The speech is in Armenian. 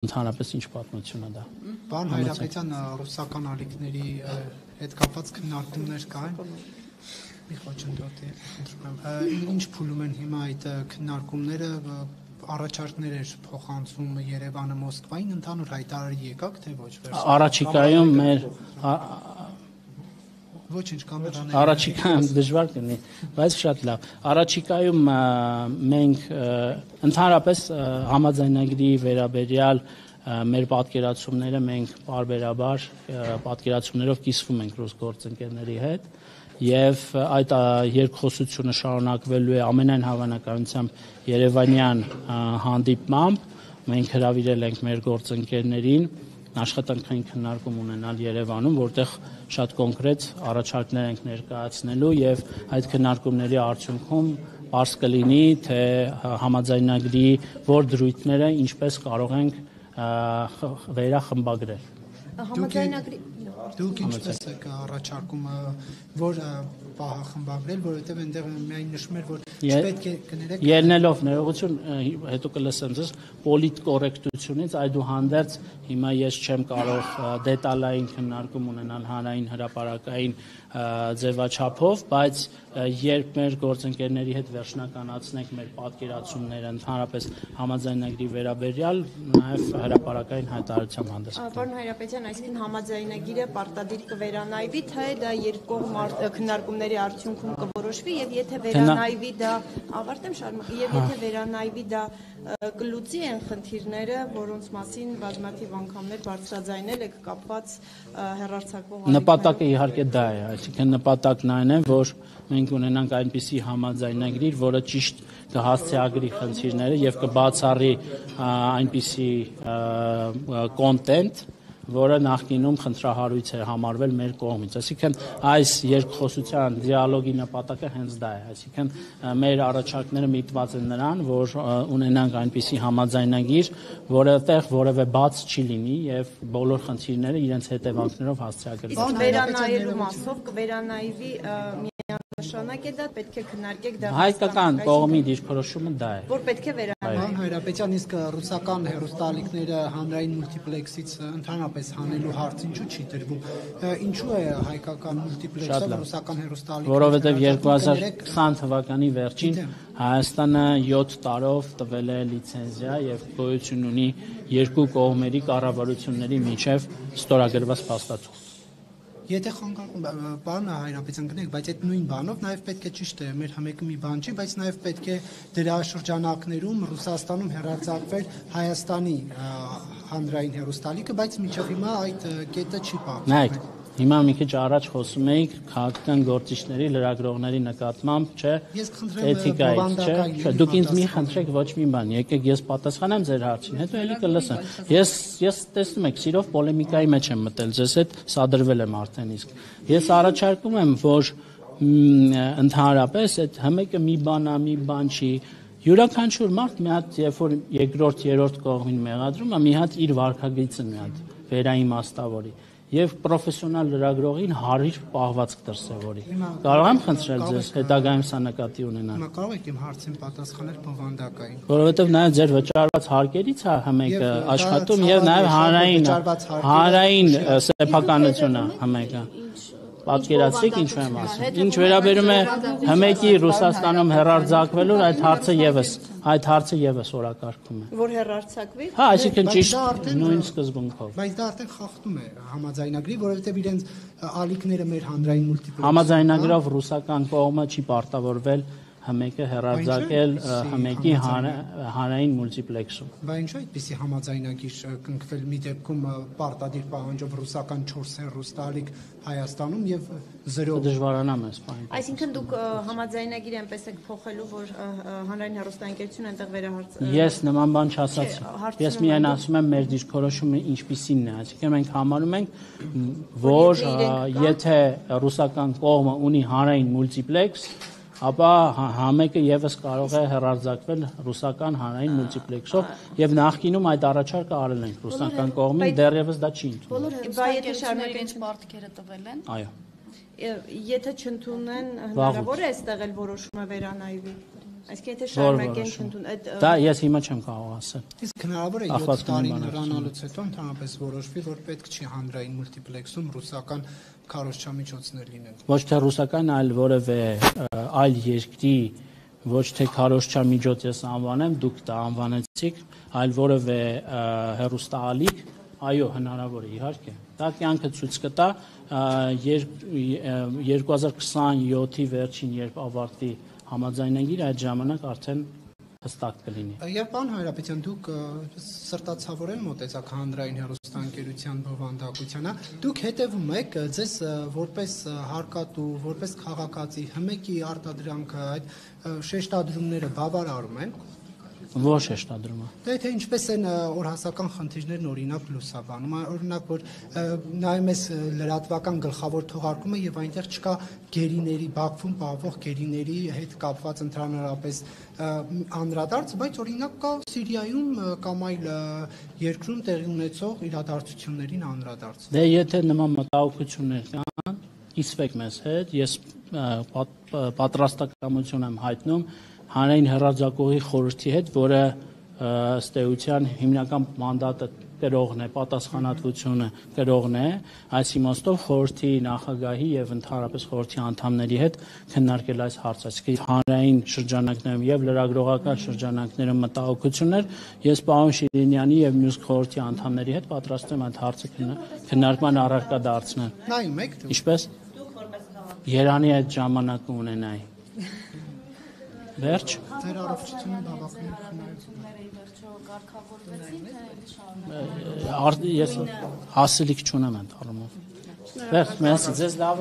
Ընդհանրապես ինչ պատմություն է դա։ Պարոն Հայրապետյան, ռուսական ալիքների հետ կապված քննարկումներ կան։ Մի խոչընդոտ է, ինչ փուլում են հիմա այդ քննարկումները, առաջարկներ էր փոխանցում Երևանը Մոսկվային, ընդհանուր հայտարարի եկաք, թե ոչ։ Առաջիկայում մեր Ոչինչ կամերաներ։ Առաջիկայում դժվար կլինի, բայց շատ լավ։ Առաջիկայում մենք ընդհանրապես համաձայնագրի վերաբերյալ մեր պատկերացումները մենք բարբերաբար պատկերացումներով կիսվում ենք ռուս գործընկերների հետ եւ այդ երկխոսությունը շարունակվելու է ամենայն հավանականությամբ Երևանյան հանդիպմամբ։ Մենք հրավիրել ենք մեր գործընկերներին աշխատանքային քննարկում ունենալ Երևանում, որտեղ շատ կոնկրետ առաջարկներ ենք ներկայացնելու եւ այդ քննարկումների արդյունքում բարձ կլինի, թե համաձայնագրի որ դրույթները ինչպես կարող ենք վերախմբագրել։ Համաձայնագրի Դուք ինչպես եք առաջարկում որ պահը խմբագրել, որովհետև այնտեղ միայն նշում էր, որ չպետք է կներեք ելնելով ներողություն, հետո կլսեմ ձեզ պոլիտկորեկտությունից, այդուհանդերձ հիմա ես չեմ կարող դետալային քննարկում ունենալ հանրային հրապարակային ձևաչափով, բայց երբ մեր գործընկերների հետ վերջնականացնենք մեր պատկերացումները ընդհանրապես համաձայնագրի վերաբերյալ, նաև հրապարակային հայտարարությամբ հանդես կգամ։ Պարոն Հայրապետյան, այսինքն համաձայնագիրը պարտադիր կվերանայվի, թե դա երկկողմ քննարկումների արդյունքում կորոշվի եւ եթե վերանայվի դա ավարտեմ շարունակեմ եւ եթե վերանայվի դա կլուծի են խնդիրները, որոնց մասին բազմաթիվ անգամներ բարձրաձայնել եք կապված հեռարձակվող նպատակը իհարկե դա է, այսինքն նպատակն այն է, որ մենք ունենանք այնպիսի համաձայնագրի, որը ճիշտ կհասցեագրի խնդիրները եւ կբացառի այնպիսի կոնտենտ, որը նախկինում խնդրահարույց է համարվել մեր կողմից։ Այսինքն այս երկխոսության դիալոգի նպատակը հենց դա է, այսինքն մեր առաջարկները միտված են նրան, որ ունենանք այնպիսի համաձայնագիր, որտեղ որևէ բաց չի լինի եւ բոլոր խնդիրները իրենց հետևանքներով հասցեագրվեն։ Վերանայելու մասով կվերանայվի նշանակ է դա, պետք է քննարկեք դա։ Հայկական կողմի դիրքորոշումը դա է։ Որ պետք է վերանայվի։ Պարոն Հայրապետյան, իսկ ռուսական հեռուստաալիքները հանրային մուլտիպլեքսից ընդհանրապես հանելու հարց ինչու չի դրվում։ Ինչու է հայկական մուլտիպլեքսը ռուսական հեռուստաալիքները։ Որովհետև 2020 թվականի վերջին Հայաստանը 7 տարով տվել է լիցենզիա եւ գոյություն ունի երկու կողմերի կառավարությունների միջև ստորագրված փաստաթուղթ։ Եթե խանգարում պարոն Հայրապետյան գնեք, բայց այդ նույն բանով նաև պետք է ճիշտ է, մեր համեկը մի բան չի, բայց նաև պետք է դրա շրջանակներում Ռուսաստանում հեռարձակվեր Հայաստանի հանրային հեռուստալիքը, բայց մինչև հիմա այդ կետը չի պահպանվել։ Նայեք, հիմա մի քիչ առաջ խոսում էինք քաղաքական գործիչների, լրագրողների նկատմամբ, չէ, էթիկայից, չէ, դուք ինձ մի խնդրեք ոչ մի բան, եկեք ես պատասխանեմ ձեր հարցին, հետո էլի կլսեմ։ Ես տեսնում եք, սիրով պոլեմիկայի մեջ եմ մտել, ձեզ հետ սադրվել եմ արդեն իսկ։ Ես առաջարկում եմ, որ ընդհանրապես այդ հմեկը մի բան չի, յուրաքանչյուր մարդ մի հատ, երբ որ երկրորդ, երրորդ կողմին մեղադրում է, մի հատ իր վարքագիծը մի հատ վերաիմաստավորի եւ պրոֆեսիոնալ լրագրողին հարիր պահվածք դրսեւորի։ Կարող եմ խնդրել ձեզ հետագայում սա նկատի ունենալ։ Հիմա կարող եք իմ հարցին պատասխանել բովանդակային։ Որովհետեւ նաեւ ձեր վճարված հարկերից է հմեկը աշխատում եւ նաեւ հանրային սեփականությունը հմեկը։ Պատկերացրեք ինչու եմ ասում։ Ինչ վերաբերում է հմեկի Ռուսաստանում հեռարձակվելուն, այդ հարցը եւս օրակարգում է։ Որ հեռարձակվի։ Հա, այսինքն ճիշտ նույն սկզբունքով։ Բայց դա արդեն խախտում է համաձայնագրի, որովհետև իրենց ալիքները մեր հանրային մուլտիպլեքս։ Համաձայնագրով ռուսական կողմը չի պարտավորվել հմեկը հեռարձակել հմեկի հանրային մուլտիպլեքսում։ Բայց ինչու այդպիսի համաձայնագիր կնքվել մի դեպքում պարտադիր պահանջով ռուսական 4 հեռուստաալիք Հայաստանում եւ 0 դժվարանամ այս բանը։ Այսինքն դուք համաձայնագիր այնպես եք փոխելու, որ հանրային հեռուստաընկերությունը այնտեղ վերահարցակվի։ Ես նման բան չասացի։ Ես միայն ասում եմ մեր դիրքորոշումը ինչպիսին է, այսինքն մենք համարում ենք, որ եթե ռուսական կողմը ունի հանրային մուլտիպլեքս, ապա համեկը եւս կարող է հեռարձակվել ռուսական հանրային մուլտիպլեքսով եւ նախկինում այդ առաջարկը արել ենք ռուսական կողմին, դեռևս դա չի ընդունել։ Բոլոր հեռուստաընկերությունները ինչ պարտքերը տվել են։ Այո։ Եթե չընդունեն, հնարավոր է այստեղ էլ որոշումը վերանայվի։ Այսինքն եթե շարունակենք ընդունել այդ դա ես հիմա չեմ կարող ասել։ Իսկ հնարավոր է 7 տարի նրանալուց հետո ընդհանրապես որոշվի, որ պետք չի հանրային մուլտիպլեքսում ռուսական քարոզչամիջոցներ լինեն։ Ոչ թե ռուսական, այլ որևէ այլ երկրի ոչ թե քարոզչամիջոց ես անվանեմ, դուք դա անվանեցիք, այլ որևէ հեռուստաալիք, այո, հնարավոր է, իհարկե։ Դա կյանքը ցույց կտա 2027-ի վերջին, երբ ավարտվի համաձայնագիրը, այդ ժամանակ արդեն հստակ կլինի։ Եվ պարոն Հայրապետյան, դուք սրտացավորեն մոտեցաք հանրային հեռուստաընկերության բովանդակությանը, դուք հետևում եք ձեզ որպես հարկատու, որպես քաղաքացի, ՀՄԷԿ-ի արտադրանքը, այդ շեշտադրումները բավարարում են։ Ոչ շեշտադրումը։ Դա թե ինչպես են օրհասական խնդիրներն օրինակ լուսաբանում, օրինակ որ նայում ես լրատվական գլխավոր թողարկումը եւ այնտեղ չկա գերիների, Բաքվում պահվող գերիների հետ կապված ընդհանրապես անդրադարձ, բայց օրինակ կա Սիրիայում կամ այլ երկրում տեղի ունեցող իրադարձություններին անդրադարձ։ Դե եթե նման մտահոգություններ կան, իսվեք մեզ հետ, ես պատրաստակամություն եմ հայտնում հանրային հեռարձակողի խորհրդի հետ, որը ըստ էության հիմնական մանդատը կրողն է, պատասխանատվությունը կրողն է, այս իմաստով խորհրդի նախագահի եւ ընդհանրապես խորհրդի անդամների հետ քննարկել այս հարցը։ Իսկ հանրային շրջանակներում եւ լրագրողական շրջանակներում մտահոգություններ, ես պարոն Շիրինյանի եւ մյուս խորհրդի անդամների հետ պատրաստ եմ այդ հարցը քննարկման առարկա դարձնել։ Նայում եք դուք։ Ինչպես։ Երանի այդ ժամանակը ունենայի։ Վերջ։ Ձեր առողջությունը բավականին քննարկումները ի վերջո կարգավորվեցին, թե ես հասելիք չունեմ այդ առումով։ Վերջ, մեզ ձեզ լավ